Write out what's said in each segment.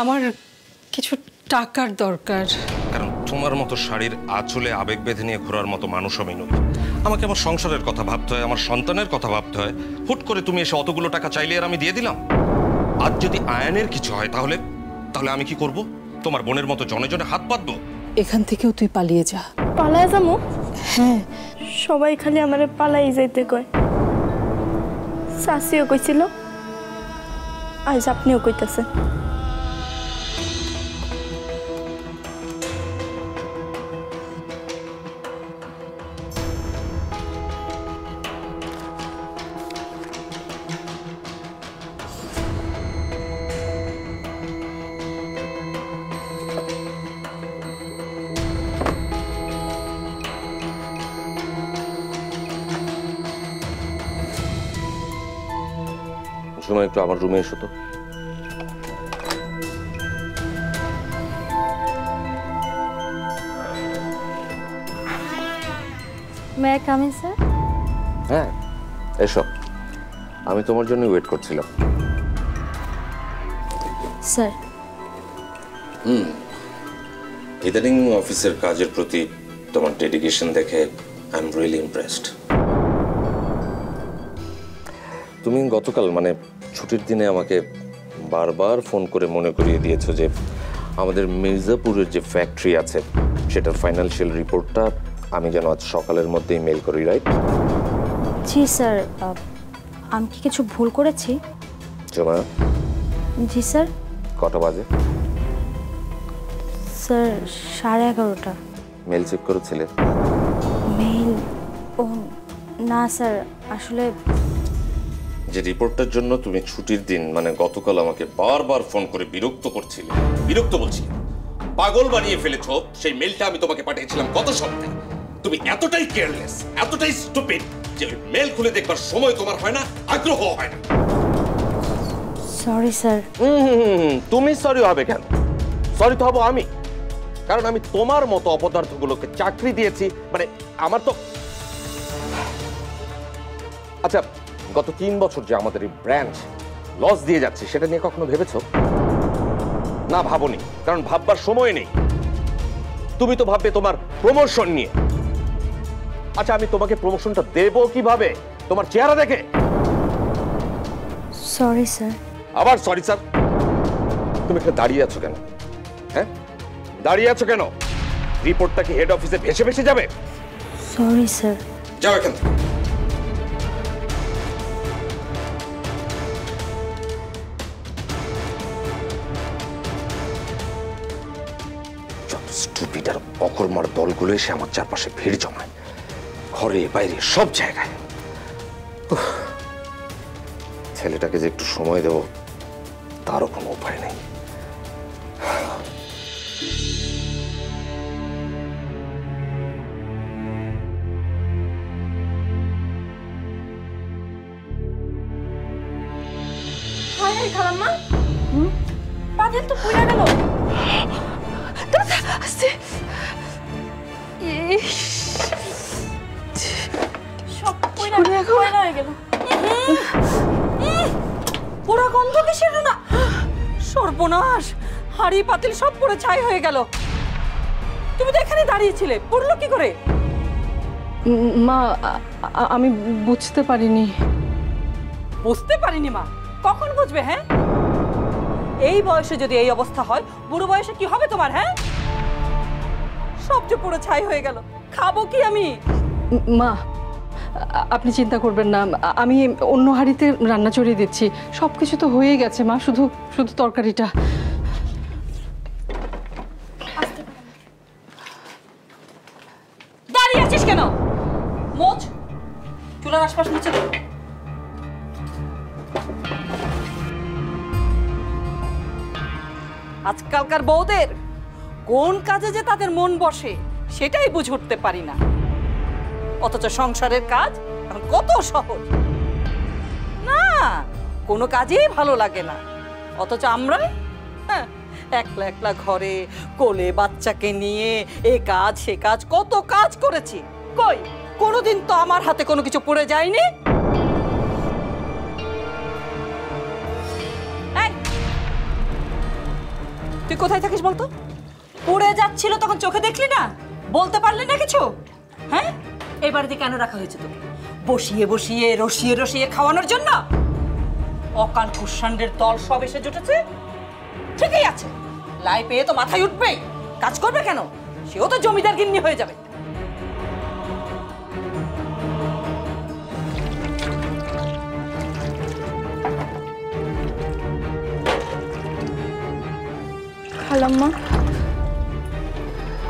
আমার কিছু টাকার দরকার। কারণ তোমার মতো শাড়ির আঁচলে আবেগ বেঁধে নিয়ে ঘোরার মতো মানুষ আমি নই। আমাকে আমার সংসারের কথা ভাবতে হয়, আমার সন্তানের কথা ভাবতে হয়। হুট করে তুমি এসে অতগুলো টাকা চাইলে আর আমি দিয়ে দিলাম। আজ যদি আয়নের কিছু হয় তাহলে তাহলে আমি কি করব? তোমার বোনের মতো জনে জনে হাত পাতবো? এখান থেকেও তুই পালিয়ে যা। পালায় যাবো? হ্যাঁ, সবাই খালি আমারে পালাই যাইতে কয়। শাশিও কইছিল, আজ আপনিও কইতেছেন। সময় একটু আমার রুমে এসো তো। May I come in sir? হ্যাঁ এসো, আমি তোমার জন্য ওয়েট করছিলাম। স্যার, ইদানিং অফিসের কাজের প্রতি তোমার ডেডিকেশন দেখে আই এম রিয়েলি ইমপ্রেসড। তুমি গতকাল মানে ছুটির দিনে আমাকে বারবার ফোন করে মনে করিয়ে দিয়েছো যে আমাদের মির্জাপুরের যে ফ্যাক্টরি আছে সেটার ফাইন্যান্সিয়াল রিপোর্টটা আমি যেন আজ সকালের মধ্যেই মেল করি, রাইট? জি স্যার, আমি কি কিছু ভুল করেছি? জমা? জি স্যার। কটা বাজে? স্যার 11:30। মেল চেক করেছিলে? মেল? ও না স্যার, আসলে যে রিপোর্টটার জন্য তুমি ছুটির দিন মানে গতকাল আমাকে বারবার ফোন করে বিরক্ত করছিলে, বিরক্ত বলছি পাগল বানিয়ে ফেলেছো, সেই মেলটা আমি তোমাকে পাঠিয়েছিলাম গত সপ্তাহে। তুমি এতটাই কেয়ারলেস, এতটাই স্টুপিড যে মেল খুলে দেখবার সময় তোমার হয় না, আগ্রহ হয় না। Sorry sir. তুমি সরি হবে কেন? সরি তো হবো আমি, কারণ আমি তোমার মতো অপদার্থগুলোকে চাকরি দিয়েছি। মানে আমার তো আচ্ছা, গত 3 বছর যে আমাদের এই ব্রাঞ্চ লস দিয়ে যাচ্ছে সেটা নিয়ে কখনো ভেবেছো? না ভাবনি, কারণ ভাববার সময় নেই। তুমি তো ভাববে তোমার প্রমোশন নিয়ে। আচ্ছা, আমি তোমাকে প্রমোশনটা দেবো কিভাবে? তোমার চেহারা দেখে? Sorry sir. আবার সরি স্যার? তুমি এখানে দাঁড়িয়ে আছো কেন? হ্যাঁ, দাঁড়িয়ে আছো কেন? রিপোর্টটা কি হেড অফিসে ভেসে ভেসে যাবে? Sorry sir. যাও এখান থেকে। স্টুপিড আর অকর্মার দলগুলো এসে আমার চারপাশে ভিড় জমায়, ঘরে বাইরে সব জায়গায়। ছেলেটাকে যে একটু সময় দেব তারও কোনো উপায় নেই। হায় খালাম্মা, পাতিল তো পুড়ে গেল। সব পুড়ে হয়ে গেল। পোড়া গন্ধ কিসের না? সর্বনাশ, হাড়ি পাতিল সব পুরো ছাই হয়ে গেল। তুমি তো এখানে দাঁড়িয়েছিলে, পড়লো কি করে? মা, আমি বুঝতে পারিনি। বুঝতে পারিনি মা? কখন বুঝবে? হ্যাঁ, এই বয়সে যদি এই অবস্থা হয়, বুড়ো বয়সে কি হবে তোমার? হ্যাঁ, সব যে পুরো ছাই হয়ে গেল, খাবো কি আমি? মা, আপনি চিন্তা করবেন না, আমি অন্য হাঁড়িতে রান্না চড়িয়ে দিচ্ছি। সবকিছু তো হয়ে গেছে মা, শুধু শুধু তরকারিটা। দাঁড়িয়ে আছিস কেন? মোচ চুলার আশপাশ মুছে দাও। আজকালকার বউদের কোন কাজে যে তাদের মন বসে সেটাই বুঝে উঠতে পারি না, অথচ সংসারের কাজ এখন কত সহজ। না, কোনো কাজেই ভালো লাগে না, অথচ আমরা একলা একলা ঘরে কোলে বাচ্চাকে নিয়ে এ কাজ সে কাজ কত কাজ করেছি। কই কোনোদিন তো আমার হাতে কোনো কিছু পড়ে যায়নি। এই, তুই কোথায় থাকিস বলতো? পড়ে যাচ্ছিল তখন চোখে দেখলি না? বলতে পারলি না কিছু? হ্যাঁ, এই বাড়িতে কেন রাখা হয়েছে তোকে? বসিয়ে বসিয়ে রসিয়ে রসিয়ে খাওয়ানোর জন্য? অকাল কুষাণ্ডের দল সব এসে জুটেছে। ঠিকই আছে, লাই পেয়ে তো মাথায় উঠবে, কাজ করবে কেন? সেও তো জমিদার গিন্নি হয়ে যাবে। খালাম্মা,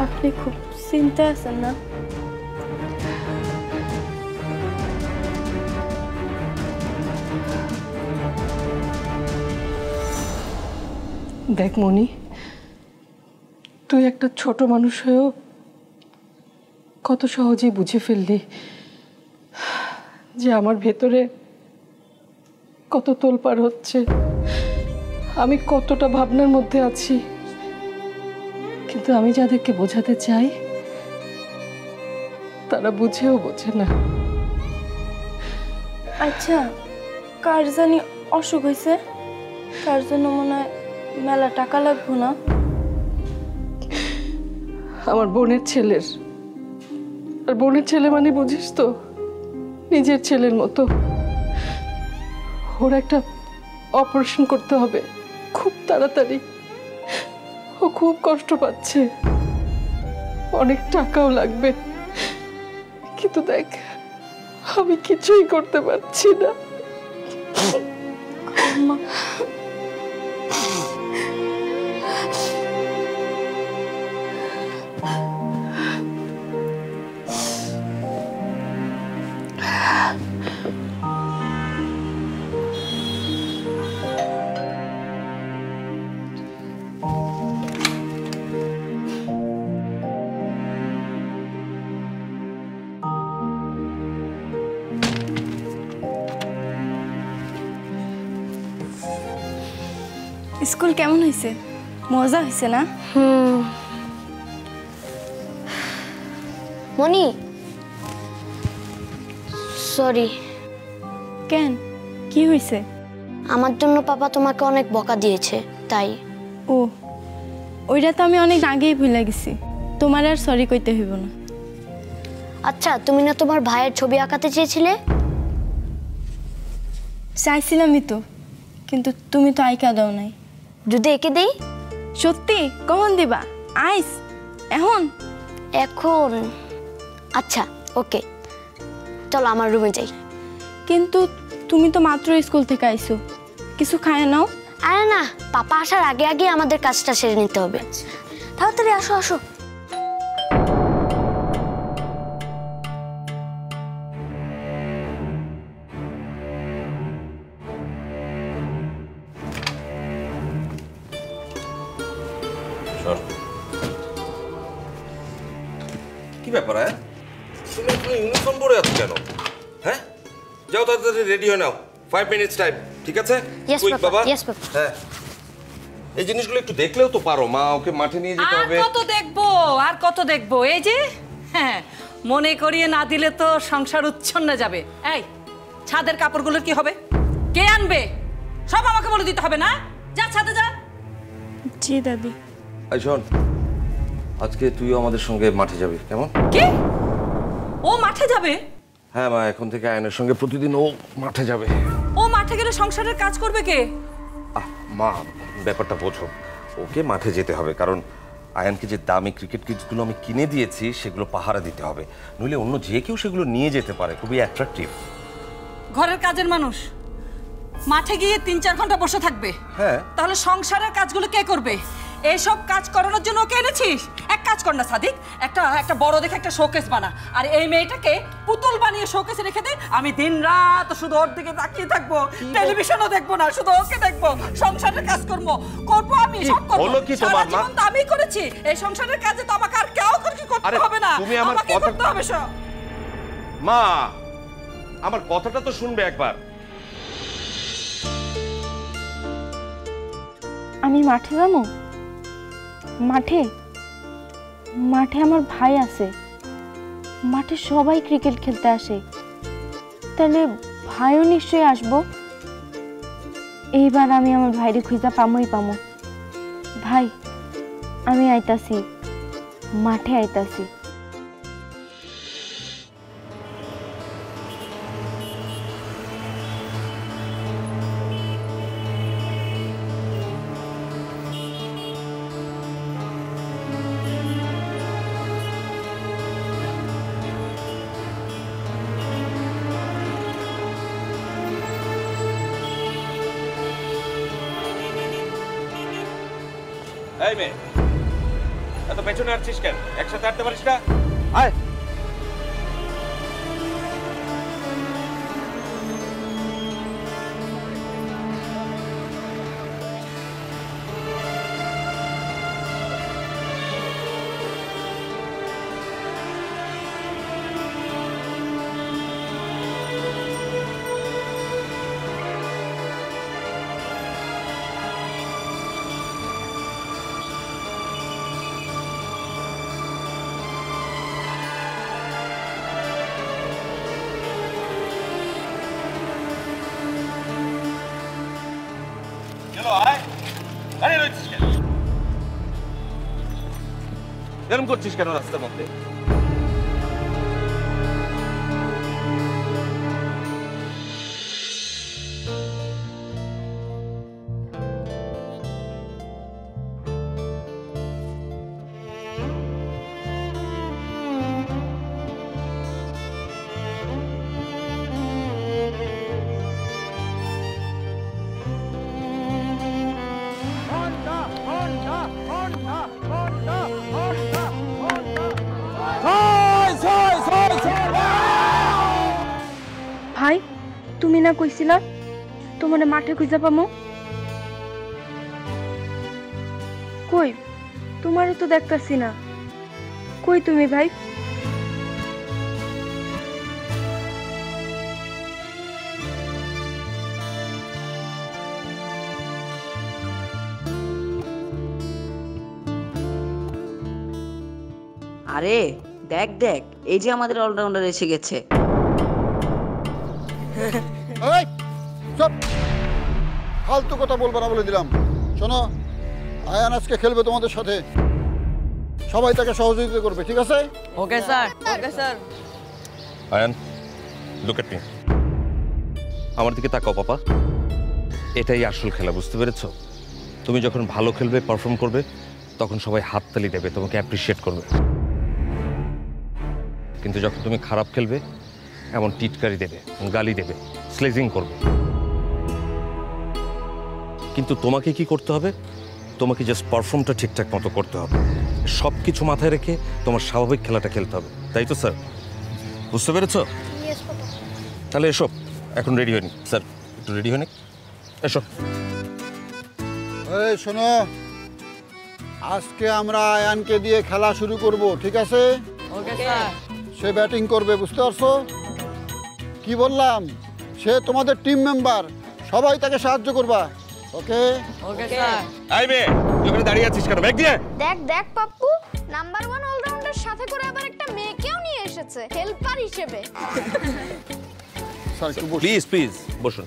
আপনি খুব চিন্তায় আছেন না? দেখ মনি, তুই একটা ছোট মানুষ হয়েও কত সহজেই বুঝে ফেললি যে আমার ভেতরে কত তোলপাড় হচ্ছে, আমি কতটা ভাবনার মধ্যে আছি। কিন্তু আমি যাদেরকে বোঝাতে চাই তারা বুঝেও বোঝে না। আচ্ছা, কার জানি অসুখ হয়েছে? কার জন্য মনে হয় মেলা টাকা লাগবো না? আমার বোনের ছেলের। আর বোনের ছেলে মানে বুঝিস তো, নিজের ছেলের মতো। ওর একটা অপারেশন করতে হবে খুব তাড়াতাড়ি। ও খুব কষ্ট পাচ্ছে, অনেক টাকাও লাগবে। কিন্তু দেখ, আমি কিছুই করতে পারছি না। স্কুল কেমন হয়েছে? মজা হয়েছে না? মনি, সরি। কেন, কি হয়েছে? আমার জন্য পাপা তোমাকে অনেক বকা দিয়েছে, তাই। ও, ওইটা তো আমি অনেক আগেই ভুলে গেছি। তোমার আর সরি কইতে হইব না। আচ্ছা, তুমি না তোমার ভাইয়ের ছবি আঁকাতে চেয়েছিলে? চাইছিলামই তো, কিন্তু তুমি তো আইকা দাও নাই। যদি এঁকে দেই? সত্যি? কখন দিবা? আইস এখন? এখন? আচ্ছা, ওকে, চলো আমার রুমে যাই। কিন্তু তুমি তো মাত্র স্কুল থেকে আইছো, কিছু খায় নাও। আরে না, পাপা আসার আগে আগে আমাদের কাজটা সেরে নিতে হবে। তাড়াতাড়ি আসো আসো। কি ব্যাপার? হ্যাঁ, তুমি ইউনিফর্ম পরে আছো কেন? হ্যাঁ, যাও তাড়াতাড়ি রেডি হয়ে নাও। 5 মিনিটস টাইম, ঠিক আছে? Yes, quick Papa. বাবা। Yes, Papa. হ্যাঁ, এই জিনিসগুলো একটু দেখলেও তো পারো। মা ওকে মাঠে নিয়ে যেতে হবে। আর কত দেখবো, আর কত দেখবো? এই যে, হ্যাঁ, মনে করিয়ে না দিলে তো সংসার উচ্ছন্নে যাবে। এই ছাদের কাপড়গুলোর কি হবে? কে আনবে? সব আমাকে বলে দিতে হবে না? যা ছাদে যা। জি দাদি। এই শোন, আজকে তুইও আমাদের সঙ্গে মাঠে যাবি, কেমন? কি? ও মাঠে যাবে? হ্যাঁ মা, এখন থেকে আয়নের সঙ্গে প্রতিদিন ও মাঠে যাবে। ও মাঠে গেলে সংসারের কাজ করবে কে? মা, ব্যাপারটা বোঝো। ওকে মাঠে যেতে হবে, কারণ আয়ানকে যে দামি ক্রিকেট কিটসগুলো আমি কিনে দিয়েছি সেগুলো পাহারা দিতে হবে, নইলে অন্য যে কেউ সেগুলো নিয়ে যেতে পারে। খুবই অ্যাট্রাকটিভ। ঘরের কাজের মানুষ মাঠে গিয়ে 3-4 ঘন্টা বসে থাকবে, হ্যাঁ। তাহলে সংসারের কাজগুলো কে করবে? এইসব কাজ করানোর জন্য ওকে এনেছিস? এক কাজ কর না সাদিক, একটা বড় দেখে একটা শোকেস বানা, আর এই মেয়েটাকে পুতুল বানিয়ে শোকেসে রেখে দে। আমি দিন রাত শুধু ওর দিকে তাকিয়ে থাকবো, টেলিভিশনও দেখবো না, শুধু ওকে দেখবো। সংসারের কাজ করবো আমি, সব করবো। হলো কি তোমার মা? তো আমি করেছি, এই সংসারের কাজে তো আমাকে আর কেউ করতে হবে না, তুমি আমার আমাকে কথা করতে হবে সব। মা, আমার কথাটা তো শুনবে একবার। আমি মাঠে যাবো? মাঠে মাঠে আমার ভাই আছে, মাঠে সবাই ক্রিকেট খেলতে আসে, তাহলে ভাইও নিশ্চয়ই আসবো। এইবার আমি আমার ভাইরে খুঁজা পামই পামো। ভাই, আমি আইতাছি, মাঠে আইতাছি। এই মেয়ে, এত পেছনে আসছিস কেন? একসাথে হাঁটতে পারিস না? আয়। এরকম করছিস কেন রাস্তার মধ্যে? ভাই, তুমি না কইছিলা তোমার মাঠে খুঁজা পামো? কই, তোমারও তো দেখতাছি না। কই তুমি ভাই? আরে দেখ দেখ, এই যে আমাদের অলরাউন্ডার এসে গেছে। এই চুপ, ফালতু কথা বলবো না বলে দিলাম। শোনো, আয়ান আজকে খেলবে তোমাদের সাথে, সবাই তাকে সহযোগিতা করবে, ঠিক আছে? Okay sir. Okay sir. Ayaan, look at me. আমার দিকে তাকাও পাপা। এটাই আসল খেলা, বুঝতে পেরেছো? তুমি যখন ভালো খেলবে, পারফর্ম করবে, তখন সবাই হাততালি দেবে, তোমাকে অ্যাপ্রিশিয়েট করবে। কিন্তু যখন তুমি খারাপ খেলবে, এমন টিটকারি দেবে, গালি দেবে, স্লেজিং করবে। কিন্তু তোমাকে কি করতে হবে? তোমাকে জাস্ট পারফর্মটা ঠিকঠাক মতো করতে হবে। সব কিছু মাথায় রেখে তোমার স্বাভাবিক খেলাটা খেলতে হবে, তাই তো স্যার? বুঝতে পেরেছো? তাহলে এসো, এখন রেডি হয়নি স্যার, একটু রেডি হয়নি, এসো। এই শোনো, আজকে আমরা আয়ানকে দিয়ে খেলা শুরু করব, ঠিক আছে? Okay sir. সে ব্যাটিং করবে, বুঝতে পারছো? কি বললাম? সে তোমাদের টিম মেম্বার, সবাই তাকে সাহায্য করবা, ওকে? Okay sir. আই বে, তুই ওখানে দাঁড়িয়ে আছিস কেন? ব্যাগ দিয়ে। দেখ দেখ পাপ্পু, নাম্বার 1 অলরাউন্ডার সাথে করে আবার একটা মেয়েকেও নিয়ে এসেছে হেল্পার হিসেবে। স্যার একটু বসুন। প্লিজ প্লিজ বসুন।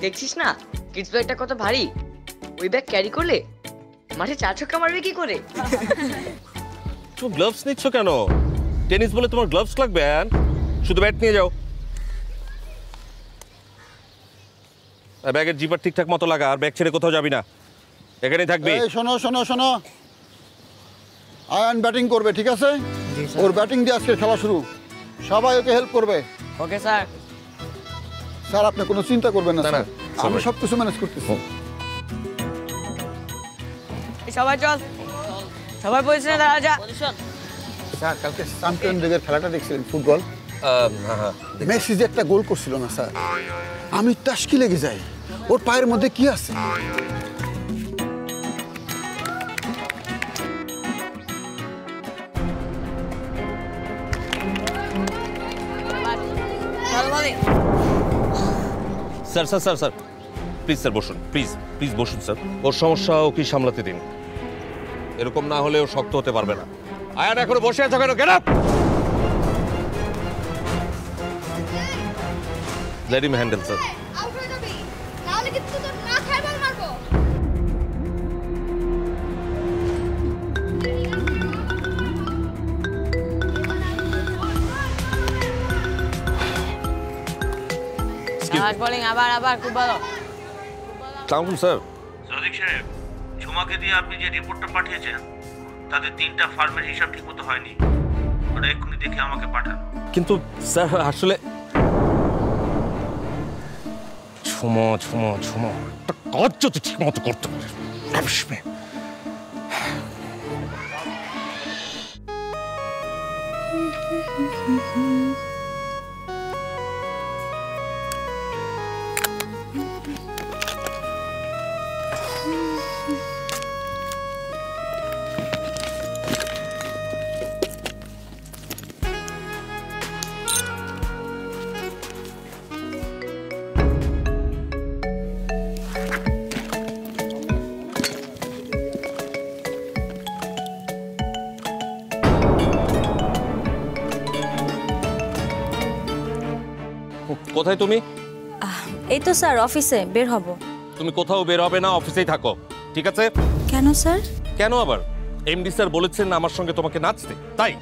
দেখছিস না কিডস ব্যাগটা কত ভারী? ওই ব্যাগ ক্যারি করলে মাঠে 4 ছক্কা মারবে কি করে? তুমি গ্লাভস নিচ্ছ কেন? টেনিস বলে তোমার গ্লাভস লাগবে? শুধু ব্যাট নিয়ে যাও। ব্যাগের জিপার ঠিকঠাক মতো লাগা, আর ব্যাগ ছেড়ে কোথাও যাবি না, এখানেই থাকবি। এই শোনো শোনো শোনো, আয়ান ব্যাটিং করবে, ঠিক আছে? ওর ব্যাটিং দিয়ে আজকে খেলা শুরু, সবাই ওকে হেল্প করবে। Okay sir. স্যার আপনি কোনো চিন্তা করবেন না, না, না, স্যার, আমি সব কিছু ম্যানেজ করতেছি। সবাই চল, সবাই পজিশনে দাঁড়া যা। স্যার কালকে চ্যাম্পিয়ন লিগের খেলাটা দেখছিলেন ফুটবল? মেসি যে একটা গোল করছিল না স্যার, আমি টাসকি লেগে যাই, ওর পায়ের মধ্যে কি আছে? Sir sir sir sir please sir বসুন, প্লিজ প্লিজ বসুন স্যার। ওর সমস্যা ওকে সামলাতে দিন, এরকম না হলে ও শক্ত হতে পারবে না। আয়ান এখনো বসে আছো কেন? Get up! Let him handle sir. Out হয়ে যাবি, নাহলে কিন্তু তোর না খাই বল মারবো। ফাস্ট বোলিং, আবার আবার, খুব ভালো। সালাম স্যার। সাদিক সাহেব, ঝুমাকে দিয়ে আপনি যে রিপোর্টটা পাঠিয়েছেন তাতে 3টা ফার্মের হিসাব ঠিকমতো হয়নি, ওটা এক্ষুনি দেখে আমাকে পাঠান। কিন্তু স্যার আসলে ঝুমো ঝুমো ঝুমো একটা কাজ যদি ঠিক মতো করতে পারে। কোথায় তুমি? এই তো স্যার অফিসে বের হব। তুমি কোথাও বের হবে না, অফিসেই থাকো, ঠিক আছে? কেন স্যার? কেন আবার? এমডি স্যার বলেছেন আমার সঙ্গে তোমাকে নাচতে, তাই।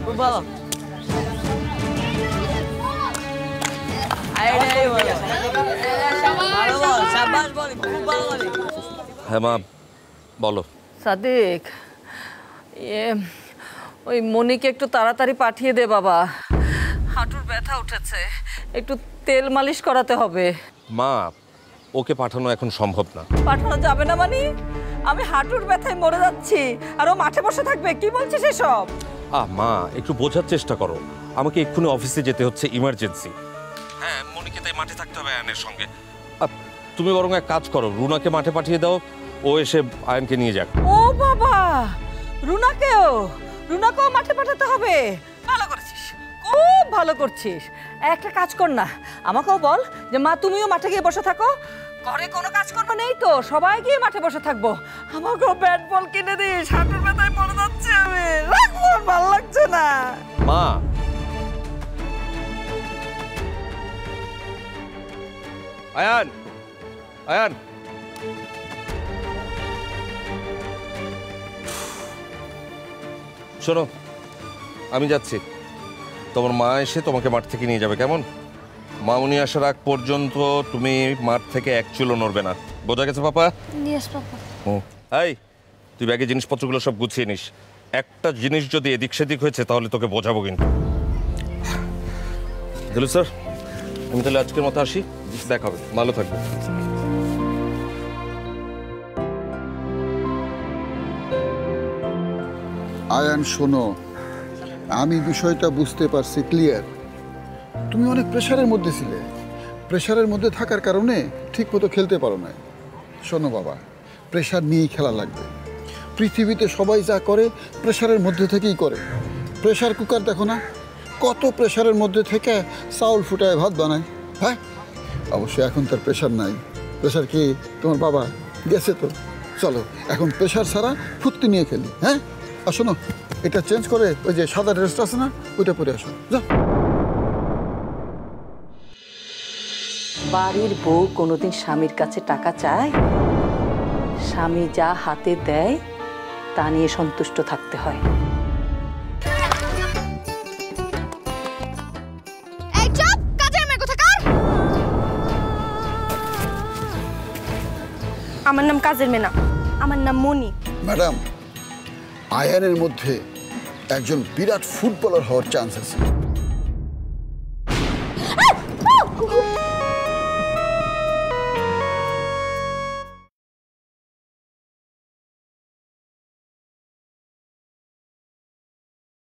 খুব ভালো। হ্যাঁ মা বলো। সাদিক, ওই মনিকে একটু তাড়াতাড়ি পাঠিয়ে দে বাবা, হাঁটুর ব্যথা উঠেছে, একটু তেল মালিশ করাতে হবে। মা ওকে পাঠানো এখন সম্ভব না। পাঠানো যাবে না মানে? আমি হাঁটুর ব্যথায় মরে যাচ্ছি আর ও মাঠে বসে থাকবে? কি বলছিস এসব? মা একটু বোঝার চেষ্টা করো, আমাকে এক্ষুনি অফিসে যেতে হচ্ছে, ইমার্জেন্সি। হ্যাঁ মনিকে তাই মাঠে থাকতে হবে আয়নের সঙ্গে। তুমি বরং এক কাজ করো, রুনাকে মাঠে পাঠিয়ে দাও, ও এসে আয়নকে নিয়ে যাক। ও বাবা, রুনাকেও মাঠে পাঠাতে হবে? ভালো করেছিস, খুব ভালো করছিস। একটা কাজ কর না, আমাকেও বল যে মা তুমিও মাঠে গিয়ে বসে থাকো, ঘরে কোনো কাজকর্ম নেই তো, সবাই গিয়ে মাঠে বসে থাকবো। আমাকেও ব্যাট বল কিনে দিস, হাঁটুর ব্যথায় পড়ে যাচ্ছে আমি, ভালো লাগছে না। মা আয়ান, আয়ান শোনো, আমি যাচ্ছি, তোমার মা এসে তোমাকে মাঠ থেকে নিয়ে যাবে, কেমন? মা উনি আসার আগ পর্যন্ত তুমি মাঠ থেকে এক চুলও নড়বে না, বোঝা গেছে পাপা? ইয়েস পাপা। এই তুই ব্যাগে জিনিসপত্রগুলো সব গুছিয়ে নিস, একটা জিনিস যদি এদিক সেদিক হয়েছে তাহলে তোকে বোঝাবো কিন্তু। দিলু স্যার, আমি তাহলে আজকের মতো আসি, দেখা হবে, ভালো থাকবে। আয়ান শোনো, আমি বিষয়টা বুঝতে পারছি ক্লিয়ার। তুমি অনেক প্রেশারের মধ্যে ছিলে, প্রেশারের মধ্যে থাকার কারণে ঠিক মতো খেলতে পারো না। শোনো বাবা, প্রেশার নিয়েই খেলা লাগবে। পৃথিবীতে সবাই যা করে প্রেশারের মধ্যে থেকেই করে। প্রেশার কুকার দেখো না, কত প্রেশারের মধ্যে থেকে চাউল ফুটায় ভাত বানায়। হ্যাঁ, অবশ্যই এখন তার প্রেশার নাই। প্রেশার কি তোমার বাবা গেছে তো? চলো এখন প্রেশার ছাড়া ফুর্তি নিয়ে খেলি। হ্যাঁ, আর শোনো, এটা চেঞ্জ করে ওই যে সাদা ড্রেসটা আছে না, ওইটা পরে আসো, যাও। বাড়ির বউ কোনোদিন স্বামীর কাছে টাকা চায়? স্বামী যা হাতে দেয় তা নিয়ে সন্তুষ্ট থাকতে হয়। আমার নাম কাজের মেয়ে না, আমার নাম মনি। ম্যাডাম, আয়ানের মধ্যে একজন বিরাট ফুটবলার হওয়ার চান্স আছে।